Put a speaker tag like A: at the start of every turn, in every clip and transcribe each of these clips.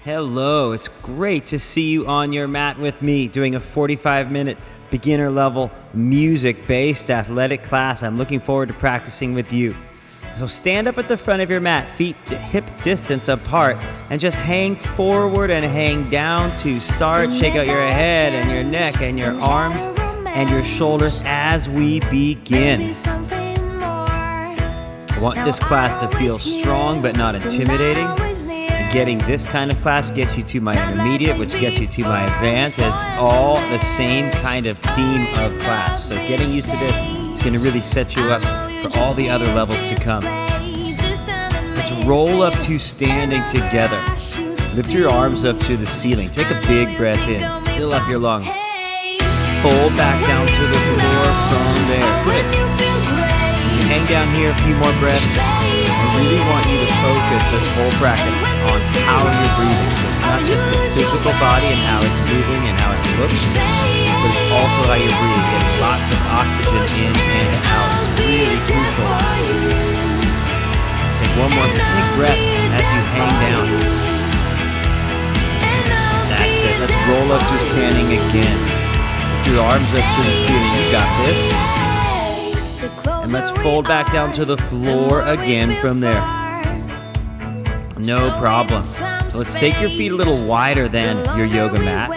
A: Hello, it's great to see you on your mat with me doing a 45-minute beginner level music-based athletic class. I'm looking forward to practicing with you. So stand up at the front of your mat, feet to hip distance apart, and just hang forward and hang down to start. Shake out your head and your neck and your arms and your shoulders as we begin. I want this class to feel strong but not intimidating. Getting this kind of class gets you to my intermediate, which gets you to my advanced. It's all the same kind of theme of class. So getting used to this is going to really set you up for all the other levels to come. Let's roll up to standing together. Lift your arms up to the ceiling. Take a big breath in. Fill up your lungs. Fold back down to the floor from there. Good. You hang down here a few more breaths. I really want you to focus this whole practice on how you're breathing. So it's not just the physical body and how it's moving and how it looks, but it's also how you're breathing. Getting lots of oxygen in and out. It's really crucial. Take one more big breath as you hang down. That's it. Let's roll up to standing again. Put your arms up to the ceiling. You got this. And let's fold back down to the floor again from there. No problem. So let's take your feet a little wider than your yoga mat.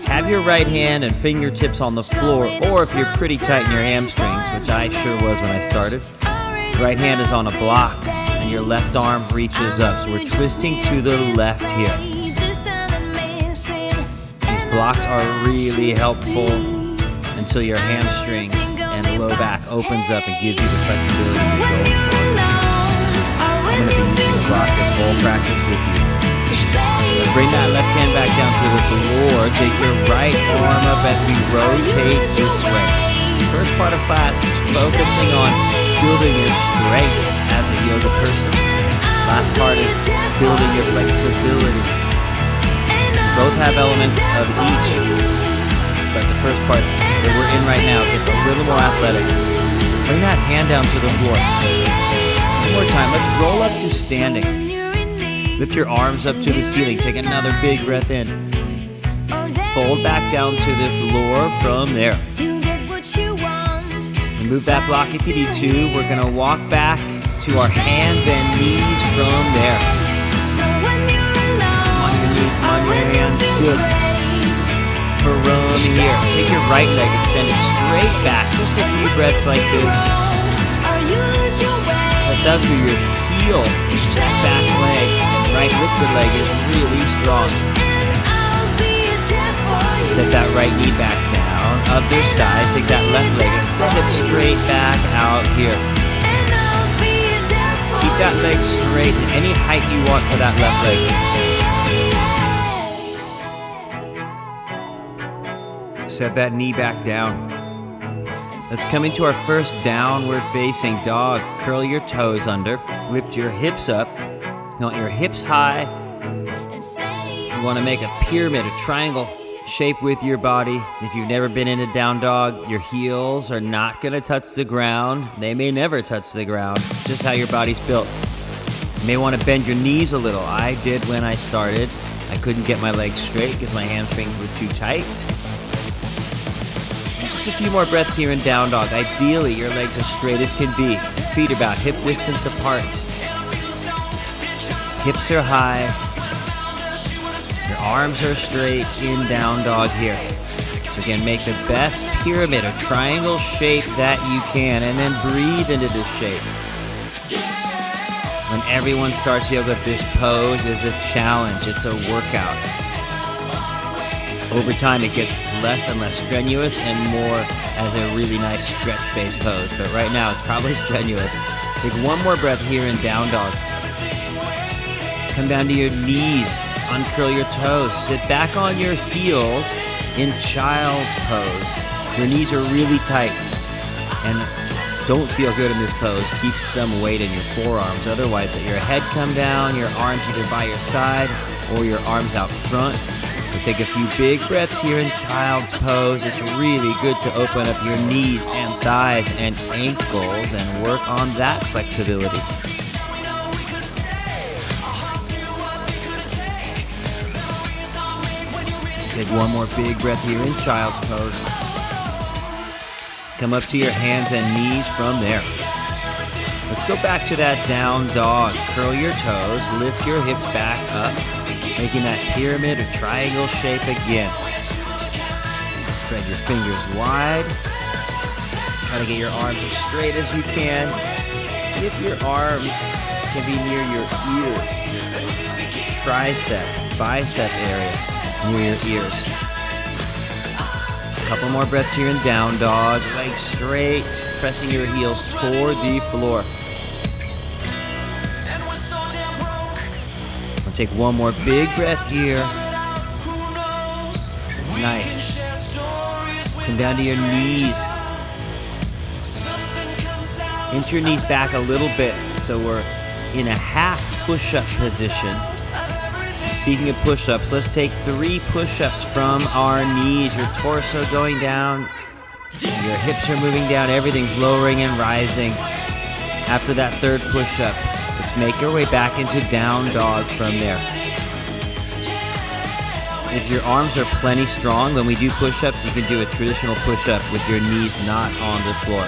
A: Have your right hand and fingertips on the floor, or if you're pretty tight in your hamstrings, which I sure was when I started, right hand is on a block and your left arm reaches up. So we're twisting to the left here. These blocks are really helpful until your hamstrings and low back opens up and gives you the flexibility you're going for. I'm going to be using a block this whole practice with you. Now bring that left hand back down to the floor. Take your right arm up as we rotate this way. The first part of class is focusing on building your strength as a yoga person. Last part is building your flexibility. Both have elements of each, but the first part that we're in right now gets a little more athletic. Bring that hand down to the floor. One more time. Let's roll up to standing. Lift your arms up to the ceiling. Take another big breath in. Fold back down to the floor from there. And move that block if you need to. We're going to walk back to our hands and knees from there. On your knees, on your hands. Good. From here. Take your right leg, extend it straight back. Just a few breaths like this. Press out through your heel. That back leg and right lifted leg is really strong. Set that right knee back down. Other side. Take that left leg, extend it straight back out here. Keep that leg straight at any height you want for that left leg. Set that knee back down. Let's come into our first downward facing dog. Curl your toes under. Lift your hips up. You want your hips high. You want to make a pyramid, a triangle shape with your body. If you've never been in a down dog, your heels are not going to touch the ground. They may never touch the ground. Just how your body's built. You may want to bend your knees a little. I did when I started. I couldn't get my legs straight because my hamstrings were too tight. A few more breaths here in down dog. Ideally, your legs as straight as can be. Feet about hip distance apart. Hips are high. Your arms are straight in down dog here. So again, make the best pyramid or triangle shape that you can, and then breathe into this shape. When everyone starts yoga, this pose is a challenge. It's a workout. Over time, it gets less and less strenuous and more as a really nice stretch-based pose. But right now, it's probably strenuous. Take one more breath here in down dog. Come down to your knees. Uncurl your toes. Sit back on your heels in child's pose. Your knees are really tight. And don't feel good in this pose. Keep some weight in your forearms. Otherwise, let your head come down, your arms either by your side or your arms out front. So take a few big breaths here in child's pose. It's really good to open up your knees and thighs and ankles and work on that flexibility. Take one more big breath here in child's pose. Come up to your hands and knees from there. Let's go back to that down dog. Curl your toes, lift your hips back up, making that pyramid or triangle shape again. Spread your fingers wide. Try to get your arms as straight as you can. See if your arms can be near your ears, tricep, bicep area, near your ears. A couple more breaths here in down dog. Legs straight, pressing your heels toward the floor. We'll take one more big breath here. Nice. Come down to your knees. Inch your knees back a little bit so we're in a half push-up position. Speaking of push-ups, let's take 3 push-ups from our knees. Your torso going down, your hips are moving down, everything's lowering and rising. After that 3rd push-up, let's make our way back into down dog from there. If your arms are plenty strong, when we do push-ups, you can do a traditional push-up with your knees not on the floor.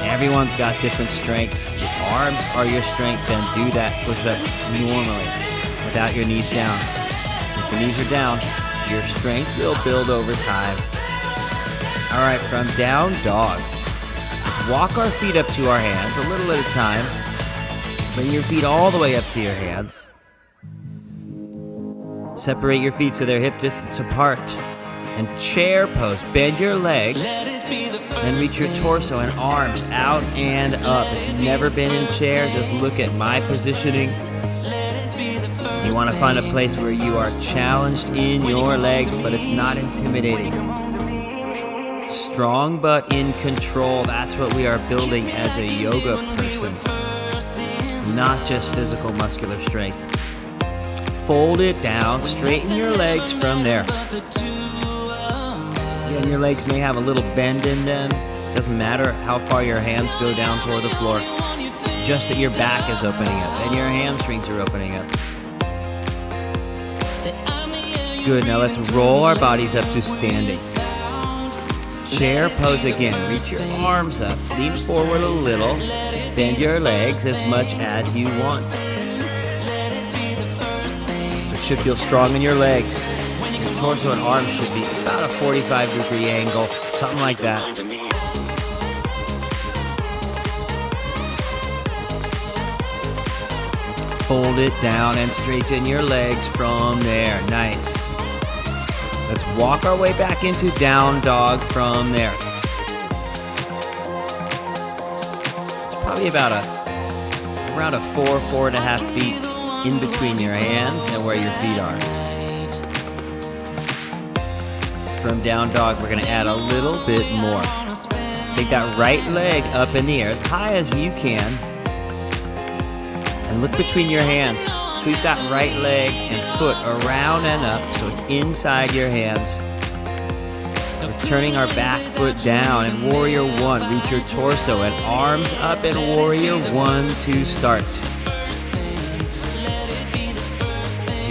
A: Everyone's got different strengths. Your arms are your strength, then do that push-up normally without your knees down. If the knees are down, your strength will build over time. All right, from down dog, let's walk our feet up to our hands a little at a time. Bring your feet all the way up to your hands. Separate your feet so they're hip distance apart. And chair pose. Bend your legs. Then reach your torso and arms out and up. If you've never been in chair, just look at my positioning. You want to find a place where you are challenged in your legs, but it's not intimidating. Strong but in control. That's what we are building as a yoga person. Not just physical muscular strength. Fold it down, straighten your legs from there. Again, your legs may have a little bend in them. Doesn't matter how far your hands go down toward the floor. Just that your back is opening up and your hamstrings are opening up. Good, now let's roll our bodies up to standing. Chair pose again. Reach your arms up, lean forward a little, bend your legs as much as you want. Should feel strong in your legs. Your torso and arms should be about a 45-degree angle, something like that. Fold it down and straighten your legs from there. Nice. Let's walk our way back into down dog from there. It's probably about around a 4.5 feet in between your hands and where your feet are. From down dog, we're gonna add a little bit more. Take that right leg up in the air as high as you can. And look between your hands. Sweep that right leg and foot around and up so it's inside your hands. We're turning our back foot down in Warrior 1. Reach your torso and arms up in Warrior 1 to start.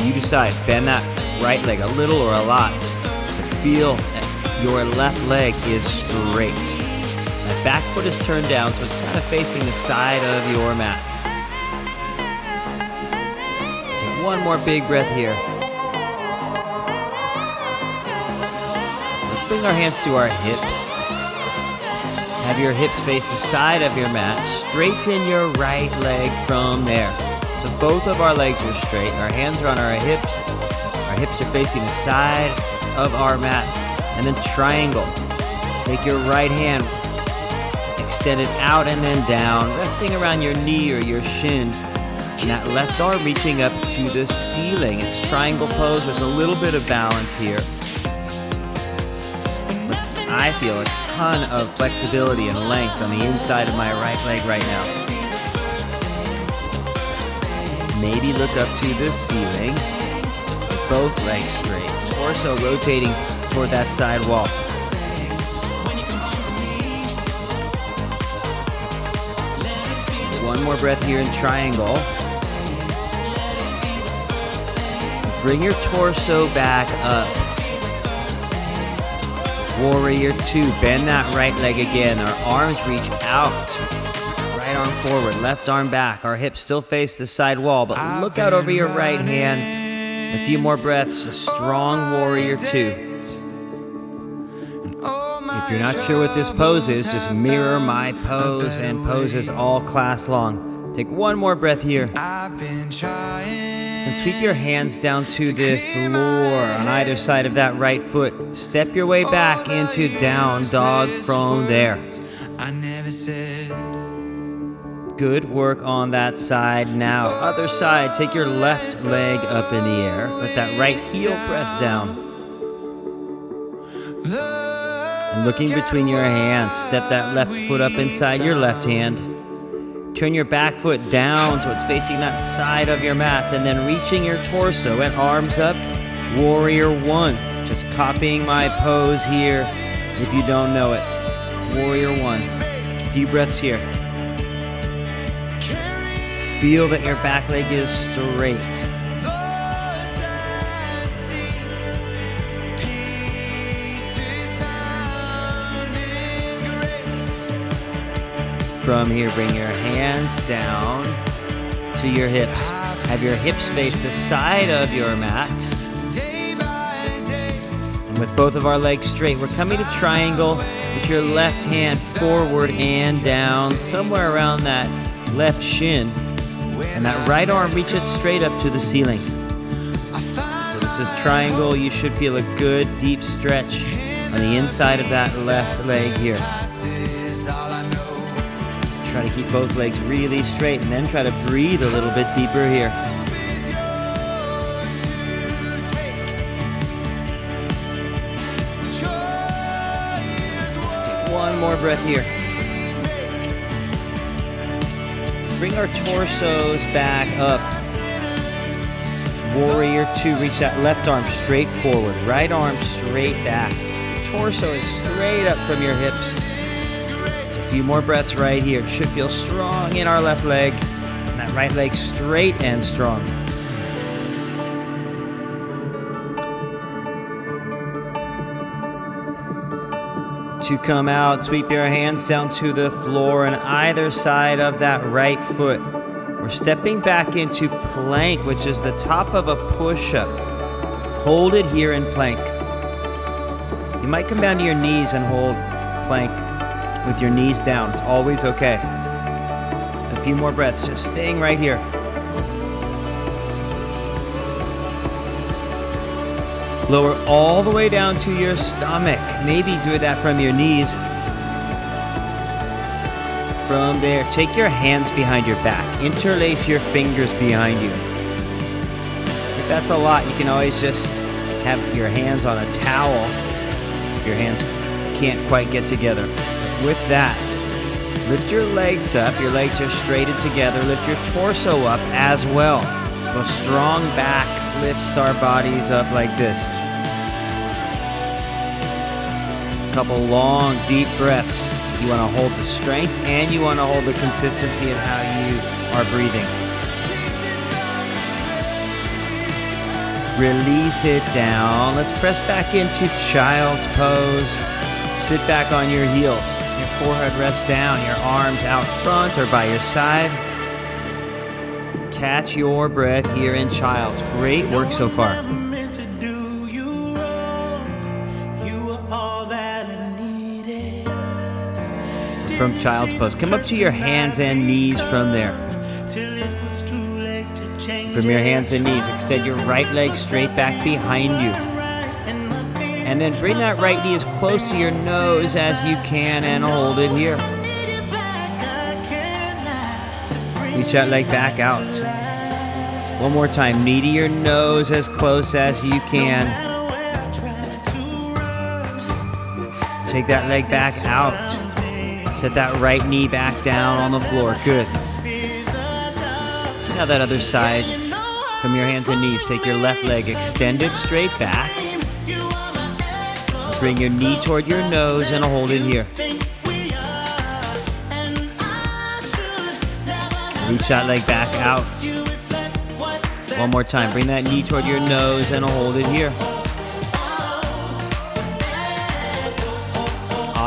A: You decide, bend that right leg a little or a lot to feel that your left leg is straight. That back foot is turned down so it's kind of facing the side of your mat. Take one more big breath here. Let's bring our hands to our hips. Have your hips face the side of your mat. Straighten your right leg from there. So both of our legs are straight. Our hands are on our hips. Our hips are facing the side of our mats. And then triangle. Take your right hand, extend it out and then down, resting around your knee or your shin. And that left arm reaching up to the ceiling. It's triangle pose. There's a little bit of balance here. But I feel a ton of flexibility and length on the inside of my right leg right now. Maybe look up to the ceiling. Both legs straight. Torso rotating toward that side wall. One more breath here in triangle. Bring your torso back up. Warrior 2, bend that right leg again. Our arms reach out. Right arm forward, left arm back. Our hips still face the side wall, but look out over your right hand. A few more breaths, a strong Warrior 2. If you're not sure what this pose is, just mirror my pose and poses all class long. Take one more breath here. And sweep your hands down to the floor on either side of that right foot. Step your way back into down dog from there. Good work on that side. Now, other side, take your left leg up in the air. Let that right heel press down. And looking between your hands, step that left foot up inside your left hand. Turn your back foot down so it's facing that side of your mat, and then reaching your torso and arms up, Warrior 1. Just copying my pose here if you don't know it. Warrior 1. A few breaths here. Feel that your back leg is straight. From here, bring your hands down to your hips. Have your hips face the side of your mat. And with both of our legs straight, we're coming to triangle with your left hand forward and down, somewhere around that left shin. And that right arm reaches straight up to the ceiling. So this is triangle. You should feel a good deep stretch on the inside of that left leg here. Try to keep both legs really straight and then try to breathe a little bit deeper here. Take one more breath here. Let's bring our torsos back up. Warrior 2, reach that left arm straight forward, right arm straight back. Torso is straight up from your hips. A few more breaths right here. It should feel strong in our left leg. And that right leg straight and strong. To come out, sweep your hands down to the floor on either side of that right foot. We're stepping back into plank, which is the top of a push-up. Hold it here in plank. You might come down to your knees and hold plank with your knees down. It's always okay. A few more breaths, just staying right here. Lower all the way down to your stomach. Maybe do that from your knees. From there, take your hands behind your back. Interlace your fingers behind you. If that's a lot, you can always just have your hands on a towel. Your hands can't quite get together. With that, lift your legs up. Your legs are straightened together. Lift your torso up as well. A strong back lifts our bodies up like this. A couple long, deep breaths. You want to hold the strength and you want to hold the consistency in how you are breathing. Release it down. Let's press back into child's pose. Sit back on your heels. Your forehead rests down. Your arms out front or by your side. Catch your breath here in child's. Great work so far. From child's pose, come up to your hands and knees from there. From your hands and knees, extend your right leg straight back behind you. And then bring that right knee as close to your nose as you can and hold it here. Reach that leg back out. One more time, knee to your nose as close as you can. Take that leg back out. Set that right knee back down on the floor. Good. Now that other side. From your hands and knees, take your left leg extended straight back. Bring your knee toward your nose and hold it here. Reach that leg back out. One more time. Bring that knee toward your nose and hold it here.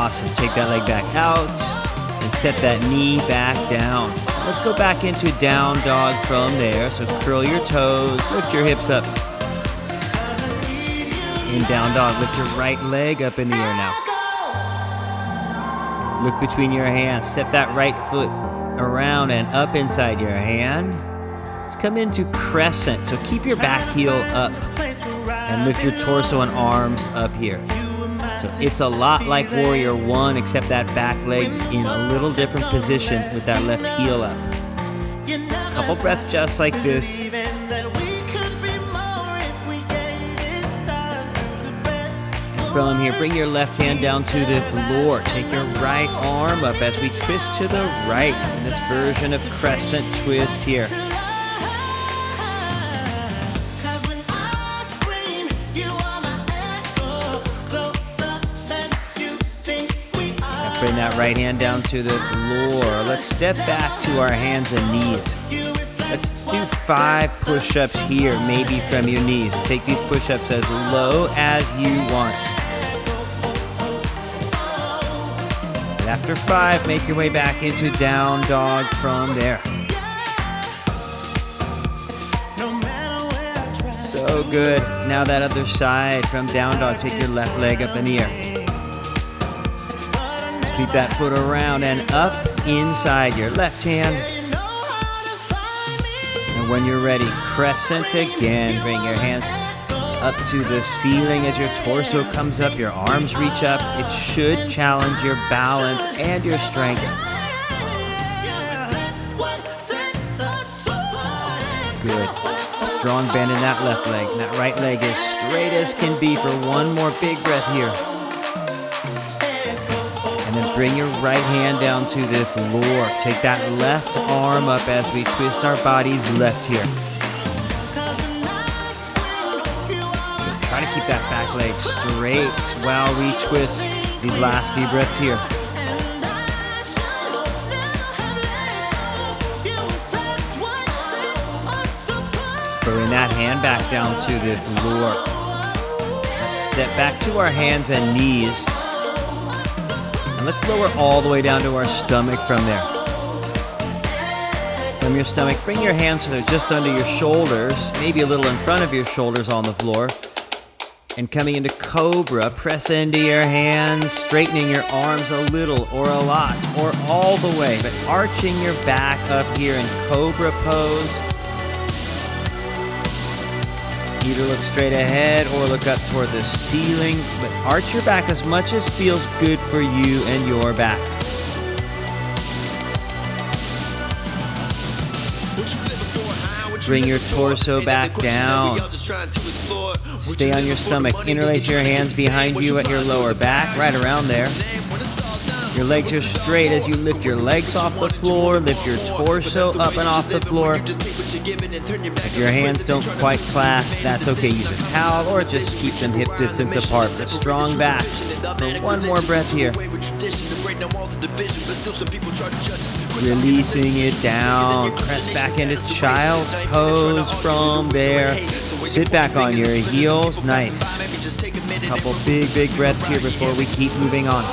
A: Awesome. Take that leg back out and set that knee back down. Let's go back into down dog from there. So curl your toes, lift your hips up. In down dog, lift your right leg up in the air now. Look between your hands. Step that right foot around and up inside your hand. Let's come into Crescent. So keep your back heel up and lift your torso and arms up here. So it's a lot like Warrior One, except that back leg's in a little different position with that left heel up. Couple breaths just like this. From here, bring your left hand down to the floor. Take your right arm up as we twist to the right in this version of Crescent twist here. Now bring that right hand down to the floor. Let's step back to our hands and knees. Let's do 5 push-ups here, maybe from your knees. Take these push-ups as low as you want. And after 5, make your way back into down dog from there. So good. Now that other side from down dog, take your left leg up in the air. Sweep that foot around and up inside your left hand. And when you're ready, Crescent again. Bring your hands up to the ceiling as your torso comes up, your arms reach up. It should challenge your balance and your strength. Good. Strong bend in that left leg. And that right leg is straight as can be for one more big breath here. And then bring your right hand down to the floor. Take that left arm up as we twist our bodies left here. Try to keep that back leg straight while we twist these last few breaths here. Bring that hand back down to the floor. Let's step back to our hands and knees. And let's lower all the way down to our stomach from there. From your stomach, bring your hands so they're just under your shoulders, maybe a little in front of your shoulders on the floor. And coming into Cobra, press into your hands, straightening your arms a little or a lot or all the way, but arching your back up here in Cobra pose. Either look straight ahead or look up toward the ceiling, but arch your back as much as feels good for you and your back. Bring your torso back down. Stay on your stomach. Interlace your hands behind you at your lower back, right around there. Your legs are straight as you lift your legs off the floor, lift your torso up and off the floor. If your hands don't quite clasp, that's okay. Use a towel or just keep them hip distance apart. But strong back. For one more breath here. Releasing it down. Press back into child's pose from there. Sit back on your heels. Nice. A couple big breaths here before we keep moving on.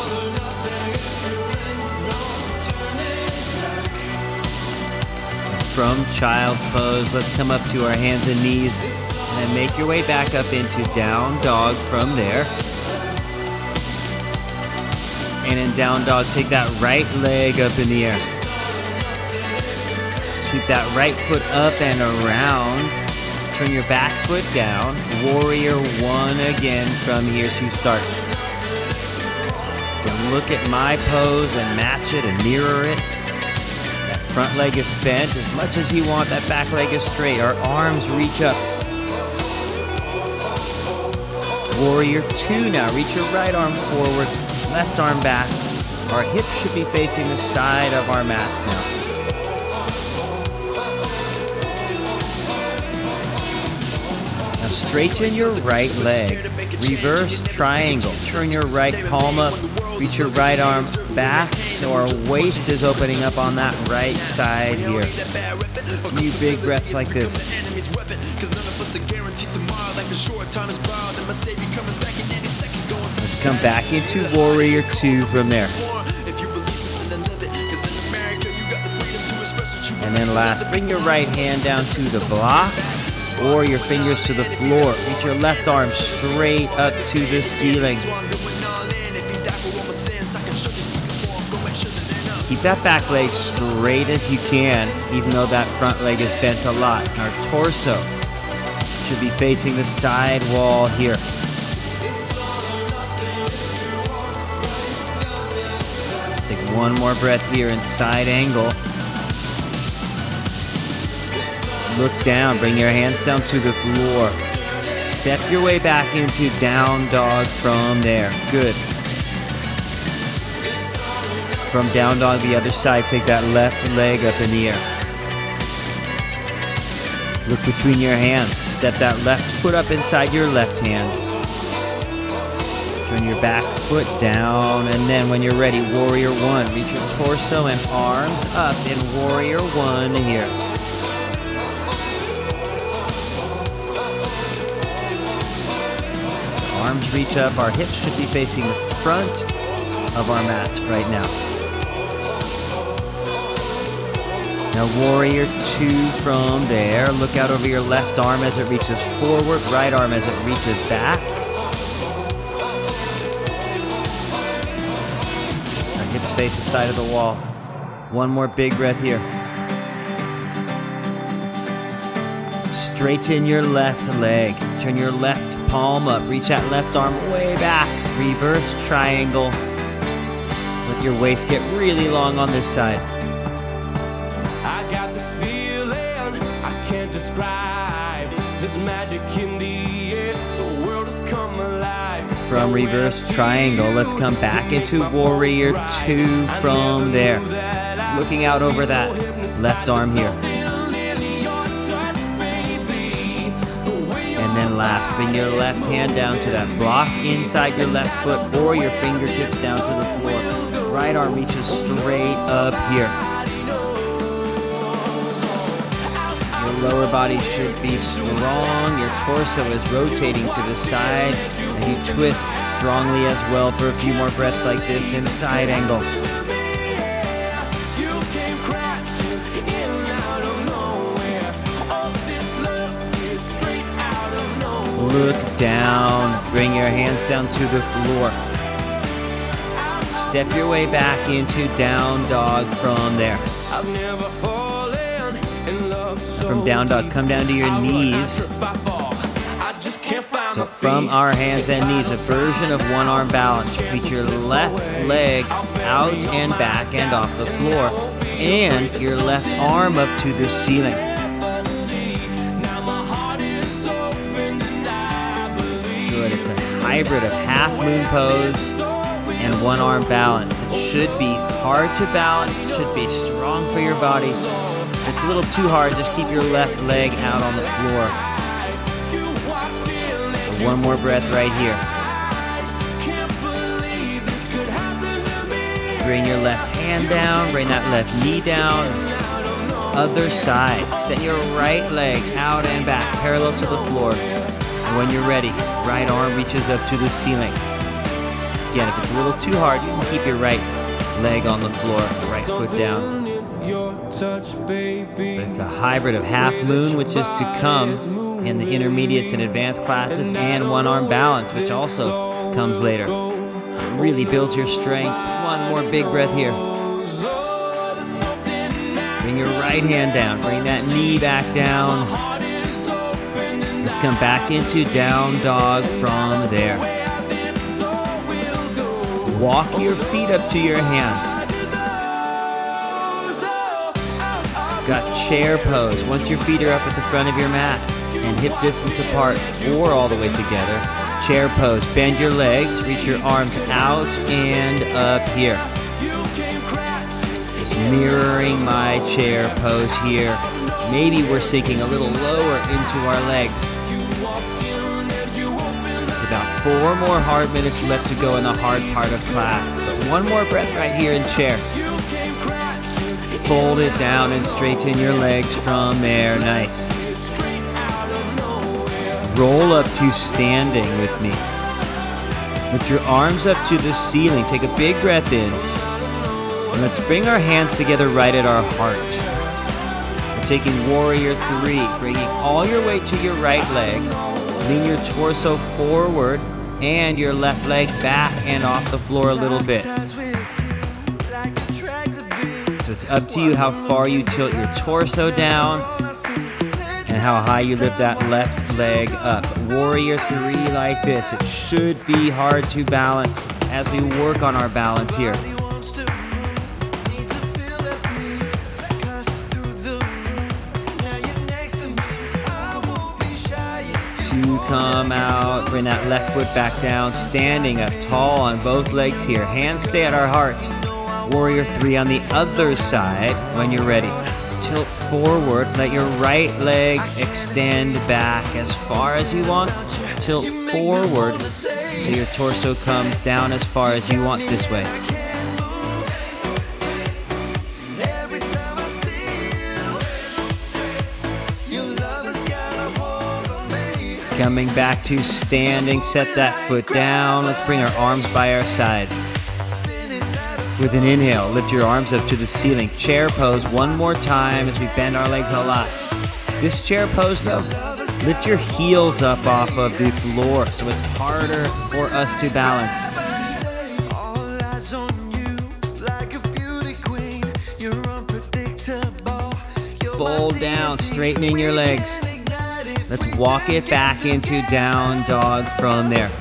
A: From child's pose, let's come up to our hands and knees and then make your way back up into down dog from there. And in down dog, take that right leg up in the air. Sweep that right foot up and around. Turn your back foot down. Warrior One again from here to start. You can look at my pose and match it and mirror it. Front leg is bent as much as you want. That back leg is straight. Our arms reach up. Warrior Two now. Reach your right arm forward, left arm back. Our hips should be facing the side of our mats now. Now straighten your right leg. Reverse triangle. Turn your right palm up. Reach your right arm back so our waist is opening up on that right side here. A few big breaths like this. Let's come back into Warrior 2 from there. And then last, bring your right hand down to the block or your fingers to the floor. Reach your left arm straight up to the ceiling. Keep that back leg straight as you can, even though that front leg is bent a lot. And our torso should be facing the side wall here. Take one more breath here in side angle. Look down, bring your hands down to the floor. Step your way back into down dog from there. Good. From down dog, the other side, take that left leg up in the air. Look between your hands. Step that left foot up inside your left hand. Turn your back foot down, and then when you're ready, Warrior 1. Reach your torso and arms up in Warrior 1 here. Arms reach up. Our hips should be facing the front of our mats right now. Now Warrior 2 from there. Look out over your left arm as it reaches forward, right arm as it reaches back. Our hips face the side of the wall. One more big breath here. Straighten your left leg. Turn your left palm up. Reach that left arm way back. Reverse triangle. Let your waist get really long on this side.
B: I got this feeling I can't describe. This magic in the air. The world has come alive.
A: From reverse triangle, let's come back into Warrior 2 from there. Looking out over that left arm here. And then last, bring your left hand down to that block inside your left foot or your fingertips down to the floor. Right arm reaches straight up here. Your lower body should be strong. Your torso is rotating to the side as you twist strongly as well for a few more breaths like this in side angle. Look down, bring your hands down to the floor. Step your way back into down dog from there. From down dog, come down to your knees. So from our hands and knees, a version of one arm balance. Reach your left leg out and back and off the floor. And your left arm up to the ceiling. Good, it's a hybrid of half moon pose and one arm balance. It should be hard to balance, it should be strong for your body. If it's a little too hard, just keep your left leg out on the floor. One more breath right here. Bring your left hand down, bring that left knee down. Other side, extend your right leg out and back, parallel to the floor. And when you're ready, right arm reaches up to the ceiling. Again, if it's a little too hard, you can keep your right leg on the floor, right foot down. But it's a hybrid of half moon, which is to come in the intermediates and advanced classes, and one arm balance, which also comes later. It really builds your strength. One more big breath here. Bring your right hand down, bring that knee back down. Let's come back into down dog from there. Walk your feet up to your hands. Got chair pose. Once your feet are up at the front of your mat and hip distance apart or all the way together, chair pose. Bend your legs, reach your arms out and up here. Just mirroring my chair pose here. Maybe we're sinking a little lower into our legs. There's about 4 more hard minutes left to go in the hard part of class. But one more breath right here in chair. Fold it down and straighten your legs from there. Nice. Roll up to standing with me. Lift your arms up to the ceiling. Take a big breath in. And let's bring our hands together right at our heart. We're taking Warrior 3, bringing all your weight to your right leg. Lean your torso forward and your left leg back and off the floor a little bit. So it's up to you how far you tilt your torso down and how high you lift that left leg up. Warrior 3 like this. It should be hard to balance as we work on our balance here. To come out, bring that left foot back down, standing up tall on both legs here. Hands stay at our heart. Warrior 3 on the other side when you're ready. Tilt forward, let your right leg extend back as far as you want. Tilt forward so your torso comes down as far as you want this way. Coming back to standing, set that foot down. Let's bring our arms by our side. With an inhale, lift your arms up to the ceiling. Chair pose one more time as we bend our legs a lot. This chair pose though, lift your heels up off of the floor so it's harder for us to balance. Fold down, straightening your legs. Let's walk it back into down dog from there.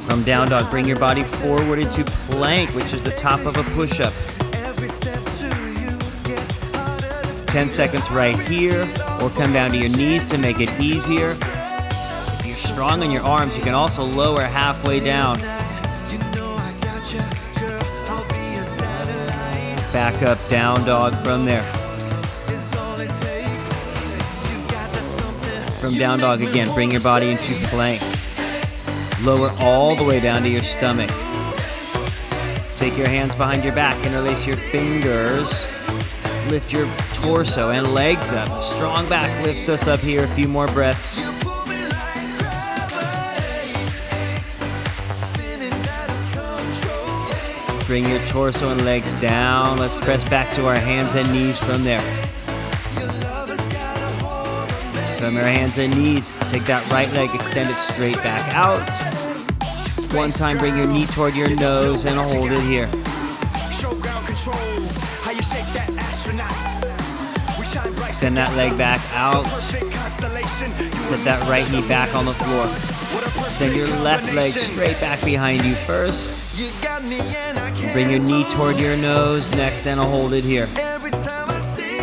A: From down dog, bring your body forward into plank, which is the top of a push-up. 10 seconds right here, or come down to your knees to make it easier. If you're strong in your arms, you can also lower halfway down. Back up, down dog from there. From down dog again, bring your body into plank. Lower all the way down to your stomach. Take your hands behind your back, interlace your fingers. Lift your torso and legs up. Strong back lifts us up here. A few more breaths. Bring your torso and legs down. Let's press back to our hands and knees from there. From our hands and knees, take that right leg, extend it straight back out. One time, bring your knee toward your nose and hold it here. Extend that leg back out. Set that right knee back on the floor. Extend your left leg straight back behind you first. Bring your knee toward your nose next and hold it here.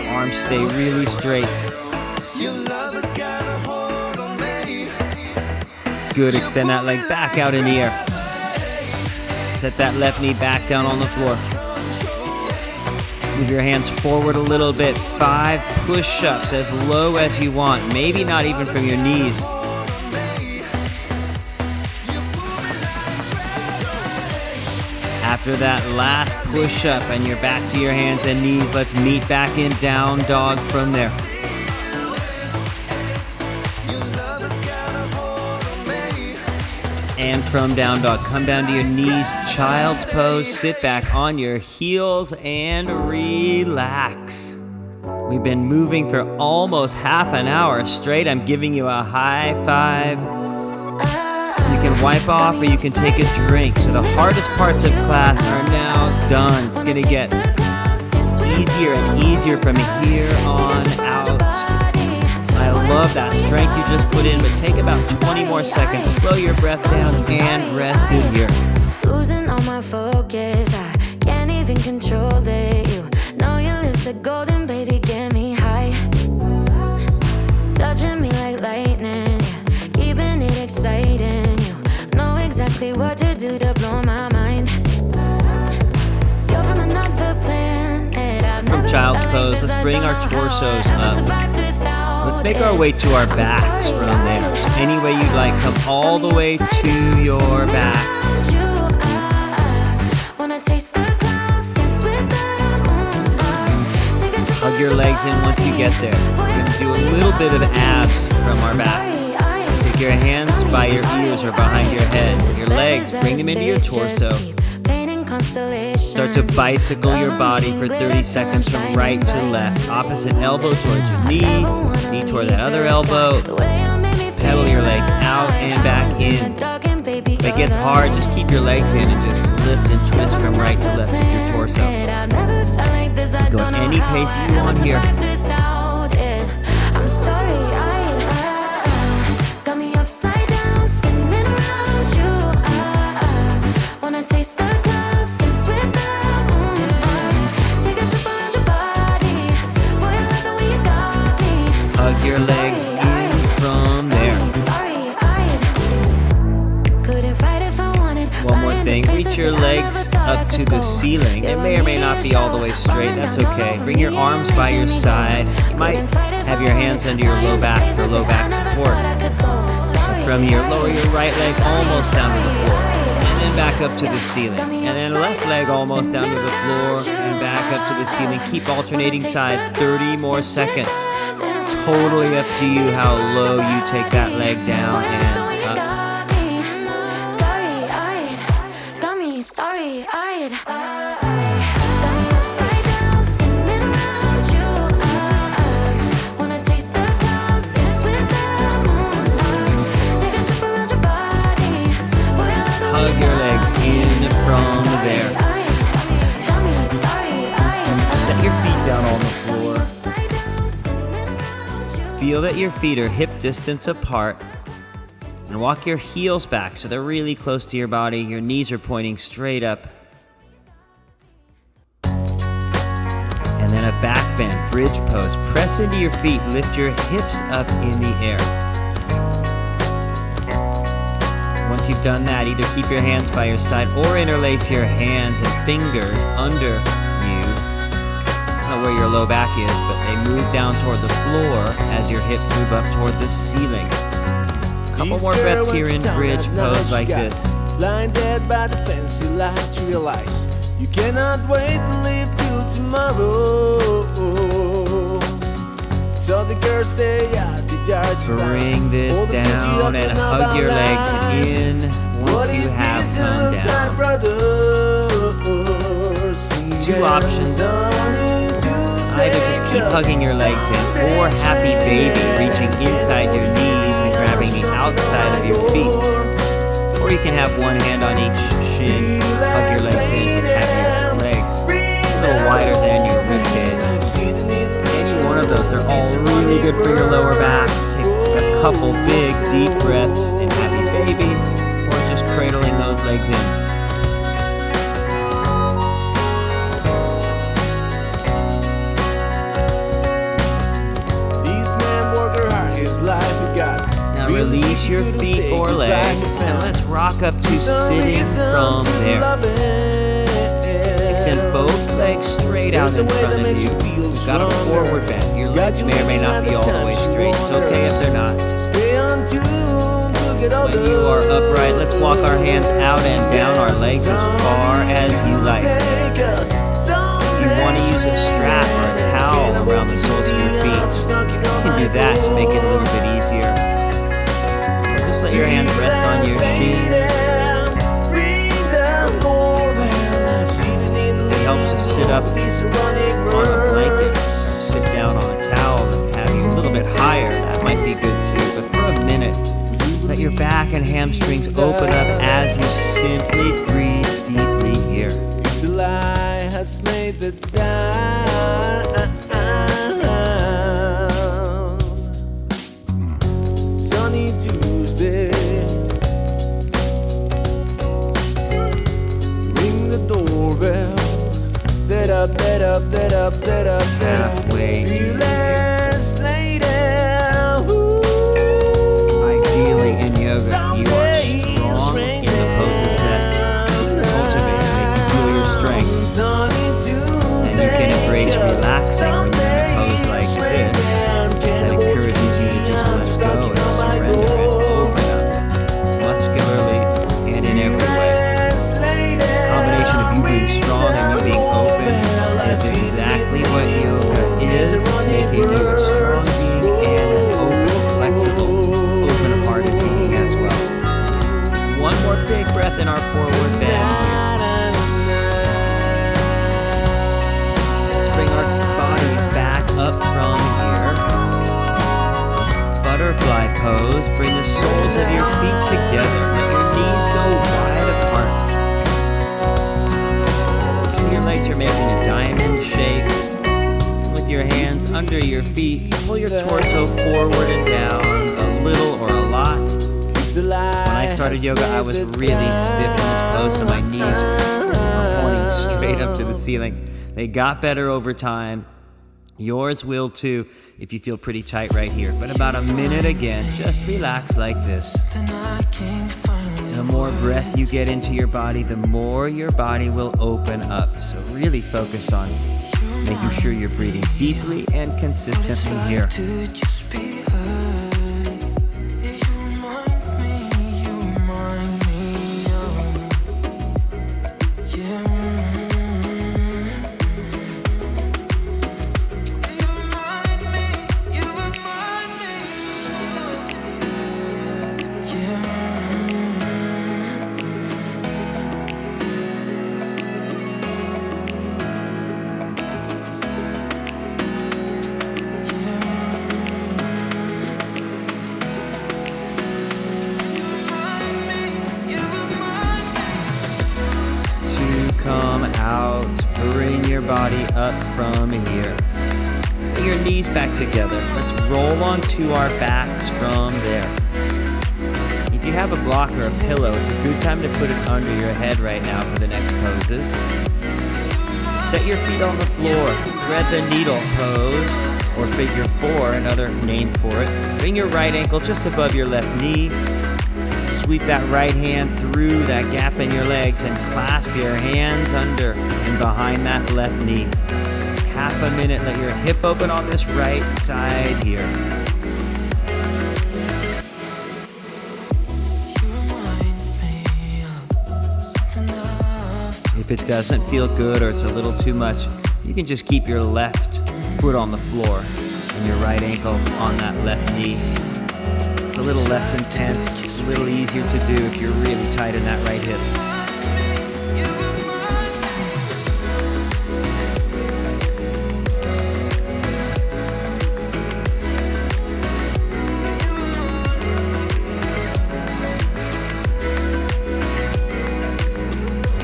A: Arms stay really straight. Good, extend that leg back out in the air. Set that left knee back down on the floor. Move your hands forward a little bit. 5 push-ups as low as you want. Maybe not even from your knees. After that last push-up and you're back to your hands and knees, let's meet back in down dog from there. And from down dog, come down to your knees, child's pose, sit back on your heels and relax. We've been moving for almost half an hour straight. I'm giving you a high five. You can wipe off or you can take a drink. So the hardest parts of class are now done. It's gonna get easier and easier from here on out. I love that strength you just put in, but take about 20 more seconds. Slow your breath down and rest in here.
C: Losing all my focus, I can't even control it. You know your lips are golden, baby, get me high. Touching me like lightning, yeah, keeping it exciting. You know exactly what to do to blow my mind. You're from another planet.
A: From child's pose, let's bring our torsos up. Let's make our way to our backs from there. So any way you'd like, come all the way to your back. Hug your legs in once you get there. We're going to do a little bit of abs from our back. So Take your hands by your ears or behind your head. Your legs, bring them into your torso. Start to bicycle your body for 30 seconds from right to left. Opposite elbow towards your knee toward that other elbow. Pedal your legs out and back in. If it gets hard, just keep your legs in and just lift and twist from right to left with your torso. Go at any pace you want here.
C: I'm starry-eyed, got me upside down, spinning around you. Wanna taste the clouds, dance with the moonlight. Take a trip around your body, boy, I love the way you got me.
A: Hug your legs in from there.
C: Couldn't fight if I wanted.
A: One more thing, reach your legs up to the ceiling. It may or may not be all the way straight, that's okay. Bring your arms by your side. You might have your hands under your low back for low back support. And from here, lower your right leg almost down to the floor. And then back up to the ceiling. And then left leg almost down to the floor and back up to the ceiling. Keep alternating sides, 30 more seconds. Totally up to you how low you take that leg down and up.
C: Starry-eyed, got me upside down, spinning around you. Wanna taste the clouds, dance with the moonlight. Take a trip around your body, boy, I love the way
A: Hug your legs in from there.
C: got me starry-eyed.
A: Set your feet down on the floor.
C: Upside down, spinning around you.
A: Feel that your feet are hip distance apart. And walk your heels back so they're really close to your body. Your knees are pointing straight up. And then a back bend, bridge pose. Press into your feet, lift your hips up in the air. Once you've done that, either keep your hands by your side or interlace your hands and fingers under you. I don't know where your low back is, but they move down toward the floor as your hips move up toward the ceiling. Couple more breaths here in bridge pose like this.
D: Blinded by the fancy lights, realize you cannot wait to live till tomorrow. So the girls stay at the yard.
A: Bring this down and hug your legs in once you have come down. Two options. Either just keep hugging your legs in, or happy baby, reaching inside your knees and grabbing the outside of your feet. Or you can have one hand on each shin, hug your legs in, and have your legs a little wider than your ribcage. Any one of those, they're all really good for your lower back. Take a couple big, deep breaths in happy baby, or just cradling those legs in. Now release your feet or legs, and let's rock up to sitting from there. Extend both legs straight out in front of you. You've got a forward bend. Your legs may or may not be all the way straight. It's okay if they're not. When you are upright, let's walk our hands out and down our legs as far as you like. If you want to use a strap or a towel around the soles of your feet, you can do that to make it a little bit easier. Just let your hands rest on your shins. It helps to sit up on a blanket, sit down on a towel, and have you a little bit higher. That might be good too. But for a minute, let your back and hamstrings open up as you simply breathe deeply here.
D: July has made the down. Sunny Tuesday. Ring the doorbell. That up.
A: Halfway
D: Few less later.
A: Ideally in yoga, you are strong in the poses that cultivate and make you feel your strength. And you can embrace relaxing when you're in a pose like this that encourages you to just let go and surrender and open up muscularly and in every way. The combination of you being strong and you being open is exactly what yoga is. It's making toes, bring the soles of your feet together. Let your knees go wide apart. See your legs are making a diamond shape. With your hands under your feet, pull your torso forward and down a little or a lot. When I started yoga, I was really stiff in this pose, so my knees were pointing straight up to the ceiling. They got better over time. Yours will too if you feel pretty tight right here. But about a minute again, just relax like this. The more breath you get into your body, the more your body will open up. So really focus on making sure you're breathing deeply and consistently here. Come out, bring your body up from here. Bring your knees back together. Let's roll onto our backs from there. If you have a block or a pillow, it's a good time to put it under your head right now for the next poses. Set your feet on the floor. Thread the needle pose, or figure four, another name for it. Bring your right ankle just above your left knee. Sweep that right hand through that gap in your legs and clasp your hands under and behind that left knee. Half a minute, let your hip open on this right side here. If it doesn't feel good or it's a little too much, you can just keep your left foot on the floor and your right ankle on that left knee. It's a little less intense. It's a little easier to do if you're really tight in that right hip.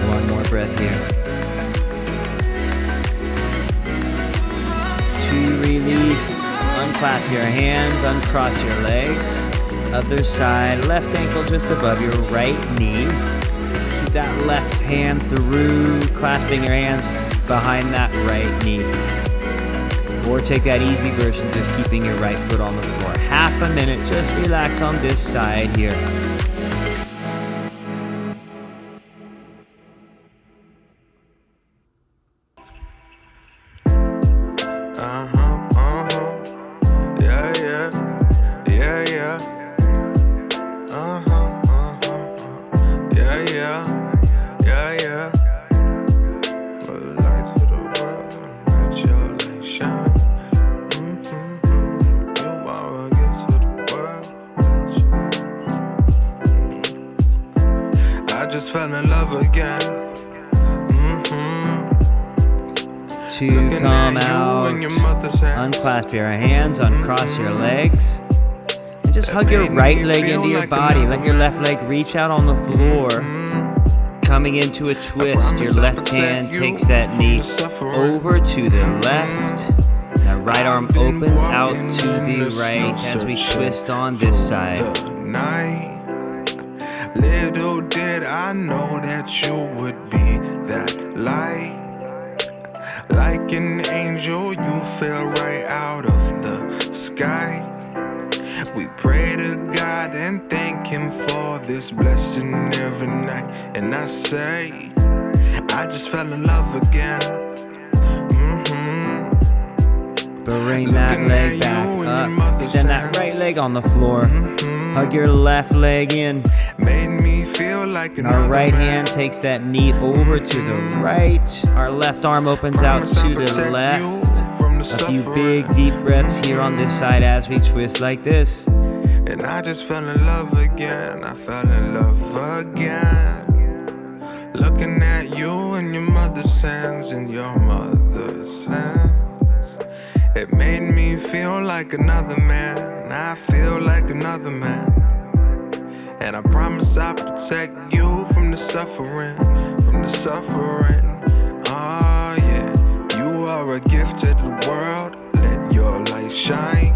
A: One more breath here. To release, unclasp your hands, uncross your legs. Other side, left ankle just above your right knee. Keep that left hand through, clasping your hands behind that right knee. Or take that easy version, just keeping your right foot on the floor. Half a minute, just relax on this side here.
E: Just fell in love again.
A: To come out, unclasp your hands, uncross your legs, and just hug your right leg into your body. Let your left leg reach out on the floor. Coming into a twist, your left hand takes that knee over to the left. That right arm opens out to the right as we twist on this side.
E: Little did I know that you would be that light. Like an angel, you fell right out of the sky. We pray to God and thank Him for this blessing every night. And I say, I just fell in love again.
A: Bring that leg back up. Extend that right leg on the floor. Hug your left leg in.
E: Made me feel like
A: our right hand takes that knee over to the right. Our left arm opens out to the left. A few big deep breaths here on this side as we twist like this.
E: And I just fell in love again. I fell in love again. Looking at you in your mother's hands, in your mother's hands. It made me feel like another man. I feel like another man. And I promise I'll protect you from the suffering, from the suffering. Oh yeah, you are a gift to the world. Let your light shine.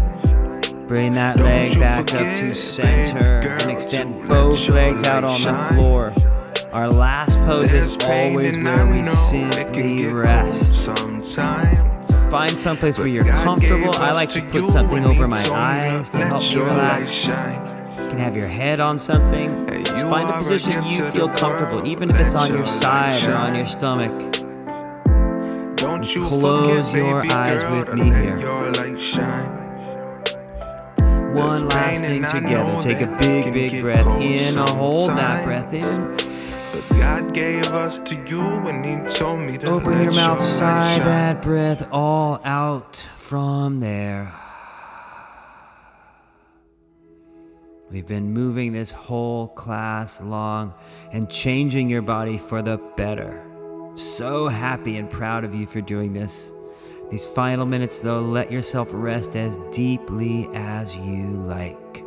A: Bring that
E: Don't
A: leg
E: you
A: back up
E: forget,
A: to center
E: baby girl,
A: and
E: to
A: extend
E: let
A: both
E: your
A: legs out
E: light
A: on the
E: shine.
A: floor. Our last pose
E: There's
A: is
E: pain
A: always
E: and
A: where
E: I
A: we
E: know it can
A: simply
E: get cold
A: rest.
E: sometimes.
A: So find someplace where you're
E: God
A: comfortable.
E: gave
A: I
E: us
A: like to
E: to
A: put
E: you
A: something
E: when he
A: over my
E: told me
A: eyes to
E: let
A: help me
E: your light
A: relax.
E: shine.
A: You can have your head on something.
E: Hey,
A: Just
E: you
A: find a
E: are a
A: position
E: gift
A: you
E: to
A: feel
E: the
A: comfortable,
E: world.
A: even if it's
E: Let
A: on your
E: your light
A: side or on your
E: shine.
A: stomach.
E: Don't you
A: Close
E: forget,
A: your
E: baby
A: eyes
E: girl,
A: with
E: to
A: me
E: let
A: here.
E: your light shine.
A: One last
E: pain
A: thing
E: and I
A: together.
E: know
A: Take a
E: that
A: big,
E: can
A: big
E: get
A: breath
E: cold
A: in. Hold that
E: sometimes.
A: breath in.
E: But God gave us to you when he told me to
A: Open
E: let
A: your mouth,
E: your
A: sigh
E: light shine.
A: that breath all out from there. We've been moving this whole class long and changing your body for the better. So happy and proud of you for doing this. These final minutes, though, let yourself rest as deeply as you like.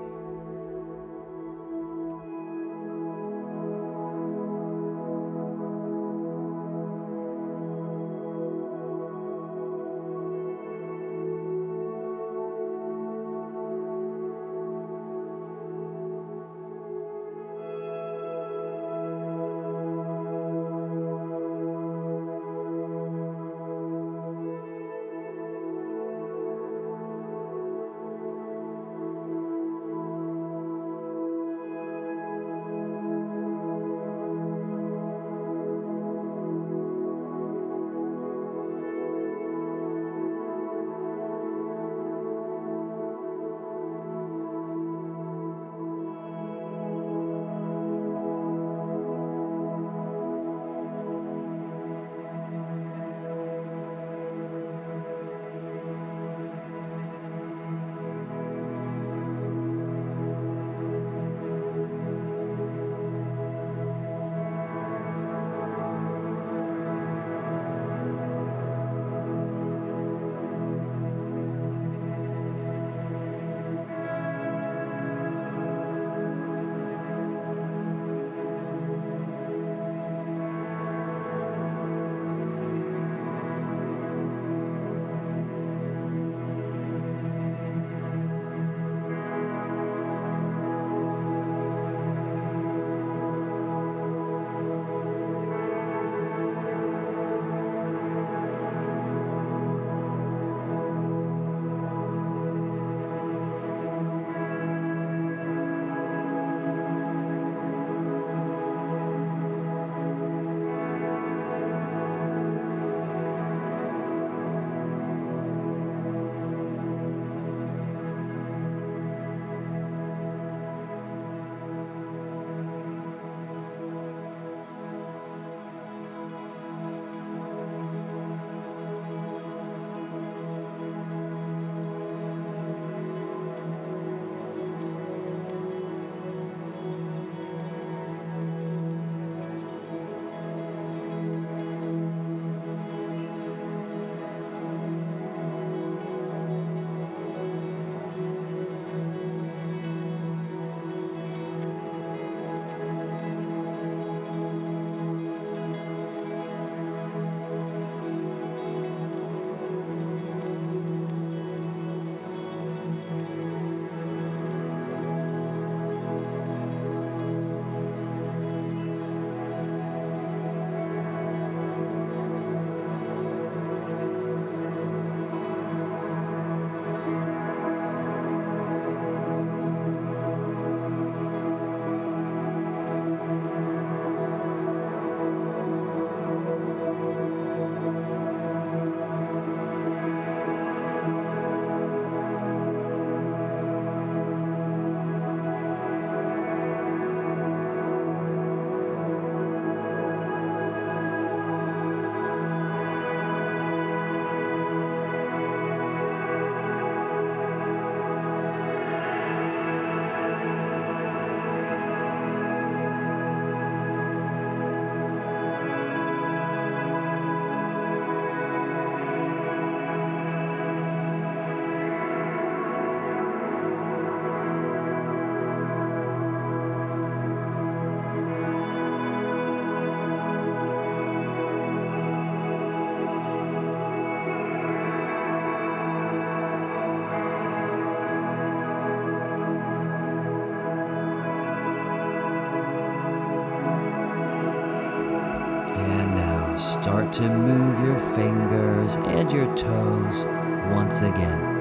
A: Start to move your fingers and your toes once again.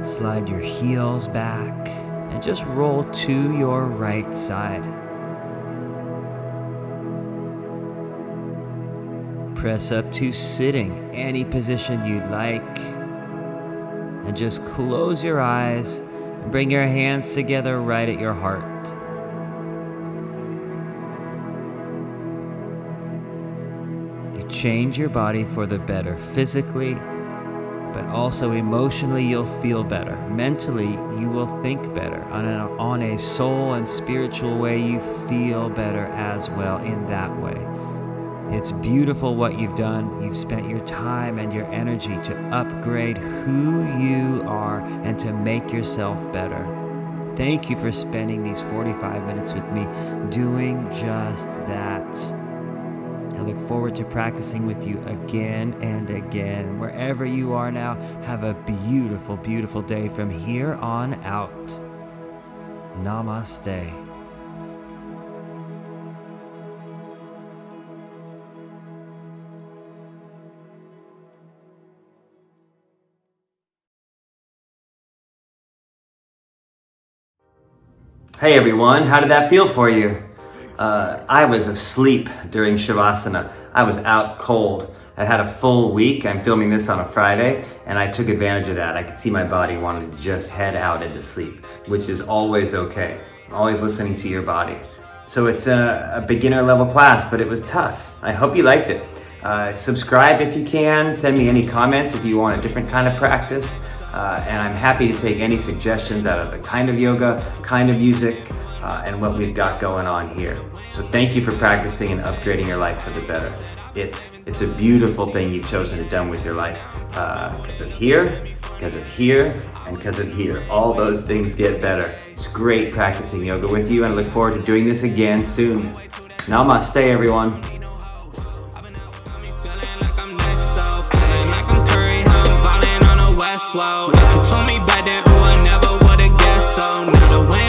A: Slide your heels back and just roll to your right side. Press up to sitting, any position you'd like. And just close your eyes and bring your hands together right at your heart. You change your body for the better physically, but also emotionally you'll feel better. Mentally, you will think better. On a soul and spiritual way, you feel better as well in that way. It's beautiful what you've done. You've spent your time and your energy to upgrade who you are and to make yourself better. Thank you for spending these 45 minutes with me doing just that. I look forward to practicing with you again and again. And wherever you are now, have a beautiful, beautiful day from here on out. Namaste. Hey everyone, how did that feel for you? I was asleep during Shavasana. I was out cold. I had a full week. I'm filming this on a Friday, and I took advantage of that. I could see my body wanted to just head out into sleep, which is always okay. Always listening to your body. So it's a beginner level class, but it was tough. I hope you liked it. Subscribe if you can. Send me any comments if you want a different kind of practice. And I'm happy to take any suggestions out of the kind of yoga, kind of music, and what we've got going on here. So thank you for practicing and upgrading your life for the better. It's a beautiful thing you've chosen to do with your life. Because of here, and because of here. All those things get better. It's great practicing yoga with you, and I look forward to doing this again soon. Namaste, everyone. If you told me back then, oh, I never would've guessed so. Now the way